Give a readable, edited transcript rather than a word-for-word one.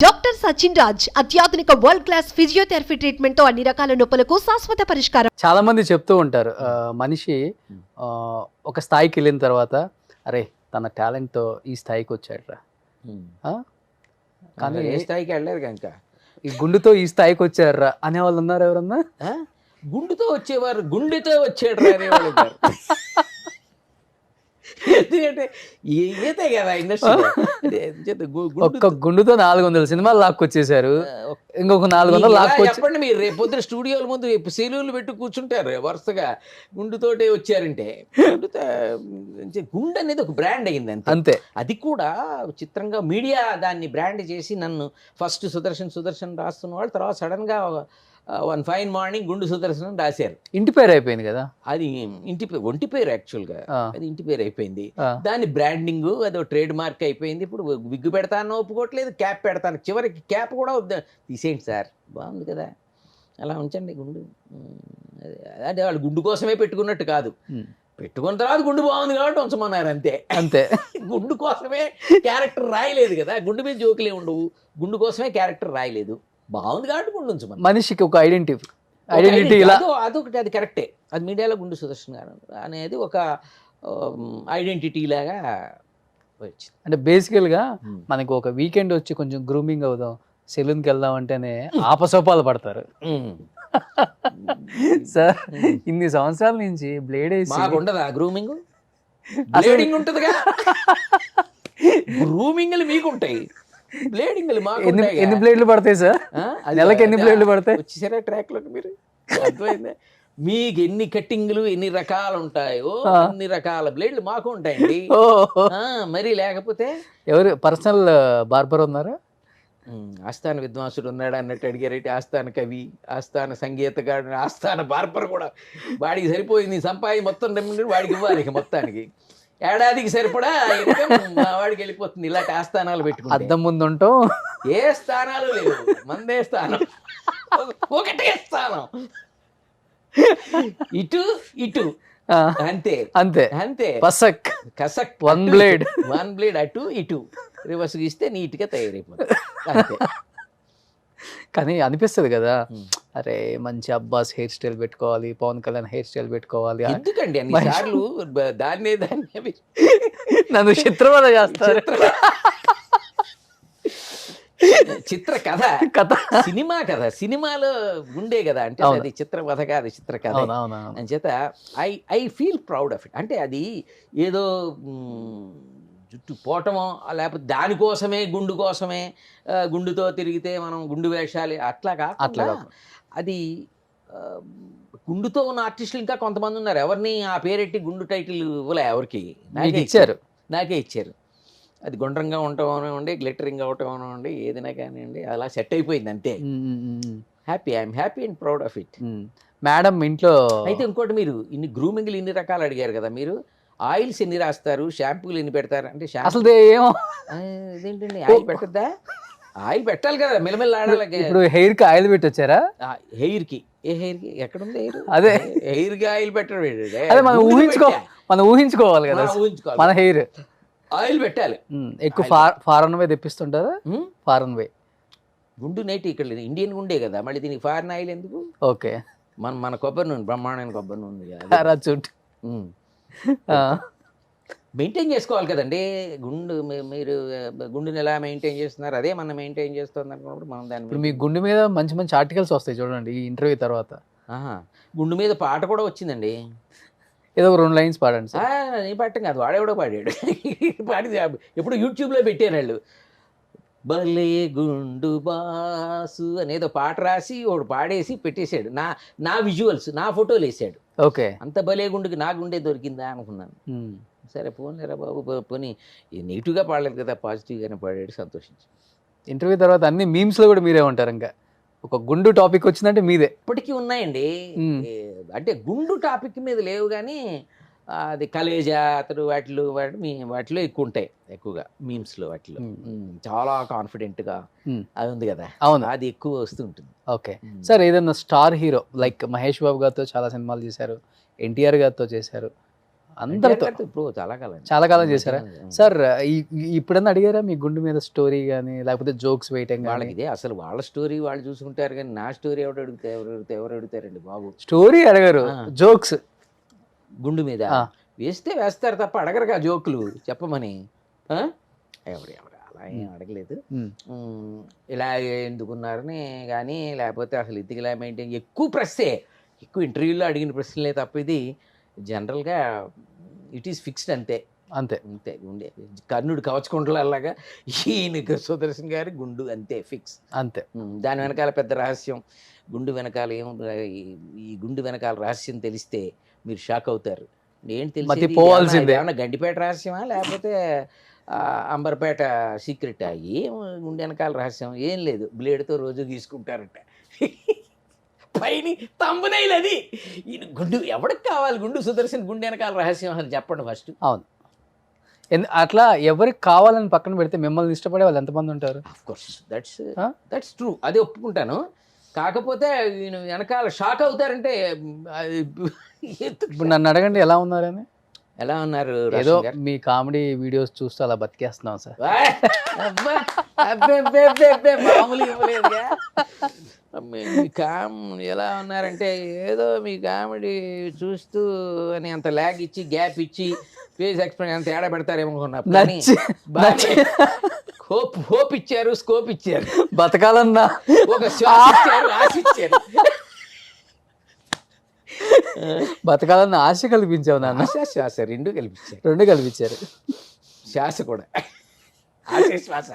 Doctor Sachin Raj అత్యాధునిక world class physiotherapy treatment తో అన్ని రకాల నొప్పులకు శాశ్వత పరిష్కారం. చాలా మంది చెప్తూ ఉంటారు మనిషి ఒక స్థాయికి వెళ్ళిన తర్వాత అరే తన టాలెంట్ తో ఈ స్థాయికి వచ్చాడురా, కానీ ఏ స్థాయికి వెళ్ళలేదు కనుక ఈ గుండుతో ఈ స్థాయికి వచ్చాడురా అనే వాళ్ళు ఉన్నారు ఎవరన్నా? గుండుతో వచ్చేవారు గుండెతో వచ్చాడు అనేవాళ్ళు ఉన్నారు. ఎందుకంటే ఈతే కదా ఇండస్ట్రీ ఒక్క గుండుతో 400 సినిమాలు లాక్కొచ్చేసారు, ఇంకొక 400 లాక్కొచ్చి చెప్పండి. మీరు రేపు పొద్దున స్టూడియోల ముందు సెలవులు పెట్టి కూర్చుంటారు వరుసగా గుండుతోటే వచ్చారంటే. గుండు అనేది ఒక బ్రాండ్ అయింది అంతే. అది కూడా చిత్రంగా మీడియా దాన్ని బ్రాండ్ చేసి నన్ను ఫస్ట్ సుదర్శన్ రాస్తున్న వాళ్ళు తర్వాత సడన్ గా వన్ ఫైన్ మార్నింగ్ గుండు సుదర్శన్ రాశారు. ఇంటి పేరు అయిపోయింది కదా అది. ఒంటి పేరు యాక్చువల్గా అది ఇంటి పేరు అయిపోయింది. దాని బ్రాండింగ్ అదో ట్రేడ్ మార్క్ అయిపోయింది. ఇప్పుడు విగ్గు పెడతాను ఒప్పుకోవట్లేదు, క్యాప్ పెడతాను, చివరికి క్యాప్ కూడా వద్దా తీసేయండి సార్, బాగుంది కదా అలా ఉంచండి గుండు. అంటే వాళ్ళు గుండు కోసమే పెట్టుకున్నట్టు కాదు, పెట్టుకున్న తర్వాత గుండు బాగుంది కాబట్టి ఉంచమన్నారు అంతే. అంతే. గుండు కోసమే క్యారెక్టర్ రాయలేదు కదా, గుండు మీద జోకులే ఉండవు, గుండు కోసమే క్యారెక్టర్ రాయలేదు, బాగుంది కాబట్టి గుండు ఉంచమని. మనిషికి ఒక ఐడెంటిటీ ఇలా అదొకటి, అది కరెక్టే. అది మీడియాలో గుండు సుదర్శన్ గారు అనేది ఒక ఐడెంటిటీ లాగా వచ్చింది. అంటే బేసికల్గా మనకు ఒక వీకెండ్ వచ్చి కొంచెం గ్రూమింగ్ అవుదాం, సెలూన్కి వెళ్దాం అంటేనే ఆపసోపాలు పడతారు. సార్ ఇన్ని సంవత్సరాల నుంచి బ్లేడ్ వేసి ఉండదా గ్రూమింగ్? బ్లేడింగ్ ఉంటుందిగా, గ్రూమింగ్లు మీకు ఉంటాయి, బ్లేడింగ్లు మాకు ఎన్ని బ్లేడ్లు పడతాయి సార్? నెలకి ఎన్ని బ్లేడ్లు పడతాయి? వచ్చేసారా ట్రాక్ లోకి మీరు? అర్థమైందా? మీకు ఎన్ని కట్టింగ్లు ఎన్ని రకాలు ఉంటాయో అన్ని రకాల బ్లేడ్లు మాకు ఉంటాయండి. మరి లేకపోతే ఎవరు పర్సనల్ బార్బర్ ఉన్నారా? ఆస్థాన విద్వాంసుడు ఉన్నాడు అన్నట్టు అడిగారైతే ఆస్థాన కవి, ఆస్థాన సంగీతగాడు, ఆస్థాన బార్బర్ కూడా వాడికి సరిపోయింది. సంపాది మొత్తం వాడికి ఇవ్వాలి ఇక మొత్తానికి. ఏడాదికి సరిపడా వాడికి వెళ్ళిపోతుంది. ఇలాంటి ఆస్థానాలు పెట్టుకుంటే అద్దం ముందు ఉంటాం, ఏ స్థానాలు లేవు, మందే స్థానం, ఒకటే స్థానం, ఇటు ఇటు అంతే అంతే అంతే. పసక్ కసక్ వన్ బ్లేడ్ అటు ఇటు రివర్స్ ఇస్తే నీట్ గా తయారైపోతుంది అంతే. కానీ అనిపిస్తుంది కదా, అరే మంచి అబ్బాస్ హెయిర్ స్టైల్ పెట్టుకోవాలి, పవన్ కళ్యాణ్ హెయిర్ స్టైల్ పెట్టుకోవాలి. ఎందుకండి అన్ని సార్లు దాన్నే నన్ను చిత్రవద చేస్తారు. చిత్ర కథ సినిమా కథ, సినిమాలో ఉండే కదా, అంటే అది చిత్రవధ కాదు, చిత్ర కథ అని చేత I feel proud of it. అంటే అది ఏదో జుట్టు పోవటమో లేకపోతే దానికోసమే గుండు కోసమే గుండుతో తిరిగితే మనం గుండు వేషాలి అట్లా కాకుండా అది గుండుతో ఉన్న ఆర్టిస్టులు ఇంకా కొంతమంది ఉన్నారు. ఎవరిని ఆ పేరెట్టి గుండు టైటిల్ ఇవ్వలే ఎవరికి, నాకే ఇచ్చారు. అది గుండ్రంగా ఉండటం అనివ్వండి, గ్లిటరింగ్ అవటం అనివ్వండి, ఏదైనా కానివ్వండి అలా సెట్ అయిపోయింది అంతే. I'm happy and proud of it. Madam ఇంట్లో అయితే ఇంకోటి, మీరు ఇన్ని గ్రూమింగ్లు ఇన్ని రకాలు అడిగారు కదా, మీరు ఆయిల్స్ ఎన్ని రాస్తారు, షాంపూలు ఎన్ని పెడతారు అంటే అసలు ఏమో ఇదేంటండి ఆయిల్ పెట్టద్దా? ఆయిల్ పెట్టాలి కదా, మెల్లమెల్ల ఆడాలి. ఇప్పుడు హెయిర్ కి ఆయిల్ పెట్టి వచ్చారా? హెయిర్ కి ఏ హెయిర్ కి ఎక్కడుంది హెయిర్? అదే హెయిర్ కి ఆయిల్ పెట్టడం అదే మనం ఊహించుకోవాలి కదా, మన హెయిర్ ఆయిల్ పెట్టాలి. ఎక్కువ ఫారెన్ వే తెప్పిస్తుంటారా? ఫారెన్ వే గుండు నైట్ ఇక్కడ లేదు, ఇండియన్ గుండే కదా, మళ్ళీ దీనికి ఫారెన్ ఆయిల్ ఎందుకు? ఓకే, మన కొబ్బరి నూనె, బ్రహ్మాండమైన కొబ్బరి నూనె కదా, మెయింటైన్ చేసుకోవాలి కదండి. మీరు గుండెని ఎలా మెయింటైన్ చేస్తున్నారు, అదే మనం మెయింటైన్ చేస్తుంది అనుకున్నప్పుడు మనం దాన్ని. ఇప్పుడు మీ గుండె మీద మంచి మంచి ఆర్టికల్స్ వస్తాయి చూడండి ఈ ఇంటర్వ్యూ తర్వాత. గుండు మీద పాట కూడా వచ్చిందండి, ఏదో 2 లైన్స్ పాడండి సార్. నీ పాడటం కాదు, వాడేవాడో పాడాడు, పాడి ఎప్పుడు యూట్యూబ్లో పెట్టారు వాళ్ళు. భలే గుండు బాసు అనేదో పాట రాసి ఒకడు పాడేసి పెట్టేశాడు, నా విజువల్స్, నా ఫోటోలు వేసాడు. ఓకే, అంత భలే గుండుకి నా గుండే దొరికిందా అనుకున్నాను. సరే పోన్లేరా బాబు, పోనీ నెగిటివ్గా పాడలేదు కదా, పాజిటివ్గానే పాడాడు, సంతోషించి. ఇంటర్వ్యూ తర్వాత అన్ని మీమ్స్లో కూడా మీరే ఉంటారు, ఇంకా ఒక గుండు టాపిక్ వచ్చిందంటే మీదే. ఇప్పటికీ ఉన్నాయండి, అంటే గుండు టాపిక్ మీద లేవు కానీ అది కలేజా అతడు వాటిలో ఎక్కువ ఉంటాయి, ఎక్కువగా మీమ్స్లో వాటిలో చాలా కాన్ఫిడెంట్గా అది ఉంది కదా, అవును, అది ఎక్కువ వస్తుంటుంది. ఓకే సార్, ఏదన్నా star hero like Mahesh Babu గారితో చాలా సినిమాలు చేశారు, ఎన్టీఆర్ గారితో చేశారు, అందరితో ఇప్పుడు చాలా కాలం చాలా కాలం చేశారా సార్? ఇప్పుడన్నా అడిగారా మీ గుండు మీద స్టోరీ కానీ లేకపోతే జోక్స్ వేయటం కానీ? వాళ్ళకి ఇదే అసలు వాళ్ళ స్టోరీ వాళ్ళు చూసుకుంటారు కానీ నా స్టోరీ ఎవరు అడుగుతారండి బాబు? స్టోరీ అడగరు, జోక్స్ గుండు మీద వేస్తే వేస్తారు తప్ప అడగరుగా జోకులు చెప్పమని. ఎవరు అలా ఏం అడగలేదు. ఇలా ఎందుకున్నారని కానీ లేకపోతే అసలు ఇంటికి ఇలా మెయింటైన్ ఎక్కువ ఇంటర్వ్యూలో అడిగిన ప్రశ్నలే తప్ప ఇది జనరల్గా ఇట్ ఈస్ ఫిక్స్డ్ అంతే అంతే అంతే. గుండె కర్ణుడు కవచకుండలాగా ఈయన సుదర్శన్ గారి గుండు అంతే ఫిక్స్ అంతే. దాని వెనకాల పెద్ద రహస్యం గుండు వెనకాల ఈ గుండు వెనకాల రహస్యం తెలిస్తే మీరు షాక్ అవుతారు. ఏంటి తెలిసి పోవాల్సిందే. ఏమన్నా గండిపేట రహస్యమా లేకపోతే అంబర్పేట సీక్రెట్? ఏం గుండె వెనకాల రహస్యం ఏం లేదు, బ్లేడ్తో రోజు గీసుకుంటారట పైని తంబునైల్. అది ఈయన గుండు ఎవరికి కావాలి? గుండు సుదర్శన్ గుండె వెనకాల రహస్యం అసలు చెప్పండి ఫస్ట్. అవును, అట్లా ఎవరికి కావాలని పక్కన పెడితే మిమ్మల్ని ఇష్టపడే వాళ్ళు ఎంతమంది ఉంటారు? ఆఫ్ కోర్స్ దట్స్ ట్రూ, అది ఒప్పుకుంటాను. కాకపోతే ఈయన వెనకాల షాక్ అవుతారంటే ఇప్పుడు నన్ను అడగండి ఎలా ఉన్నారని. ఎలా ఉన్నారు? ఏదో మీ కామెడీ వీడియోస్ చూస్తూ అలా బతికేస్తున్నాం సార్. మామూలు ఇవ్వలేదుగా. మీ ఎలా ఉన్నారంటే ఏదో మీ కామెడీ చూస్తూ అని అంత ల్యాగ్ ఇచ్చి గ్యాప్ ఇచ్చి ఫేస్ ఎక్స్ప్రెషన్ అంత తేడా పెడతారేమో హోప్ ఇచ్చారు, స్కోప్ ఇచ్చారు, బతకాలన్నా ఒక శ్వాస ఇచ్చారు, ఆశ ఇచ్చారు. బతకాలన్న ఆశ కల్పించావు నాన్న. శ్వాస రెండు కల్పించారు శ్వాస కూడా ఆశ శ్వాస.